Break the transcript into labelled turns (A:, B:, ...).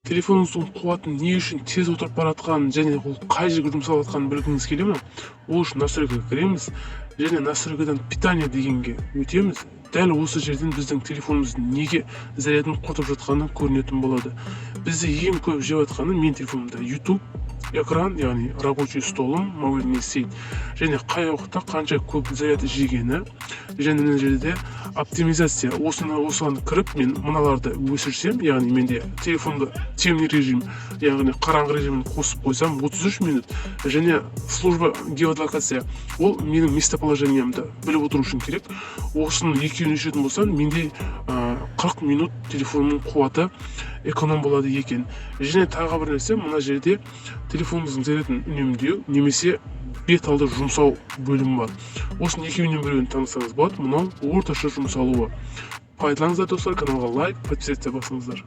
A: телефоныңыздың қуатын не үшін тез отырып баратқанын және ол қай жерге жұмсалып жатқанын білгіңіз келе ме? Ол үшін настройкаға кіреміз және настройкадан питание дегенге өтеміз. Дәл осы жерден біздің телефонымыздың неге зарядын қотып жатқаны көрінетін болады. Бізде ең көп жеп жатқаны мен телефонымда YouTube, экран, яғни рабочий столым, мобильный сеть, және қай уақытта қанша көп заряд жегені, және мына жерде оптимизация. Осыған кіріп мен мыналарды өсірсем, яғни менде телефонды темный режим, яғни қараңғы режимін қосып қойсам 33 минут, және служба геолокация, ол менің местоположениемді біліп отыру үшін керек. Осының екеуін өшіретін болсам, менде 40 минут телефонның қуаты эконом болады екен. Және тағы бір нәрсе, мына жерде телефонымыздың зарядын үнемдеу немесе бет алды жұмсау бөлімі бар. Осының екеуінен біреуін танысаңыз болады. Мынау орташа жұмсалуы. Пайдаланыңыздар достар, каналға лайк, подписаться басыңыздар.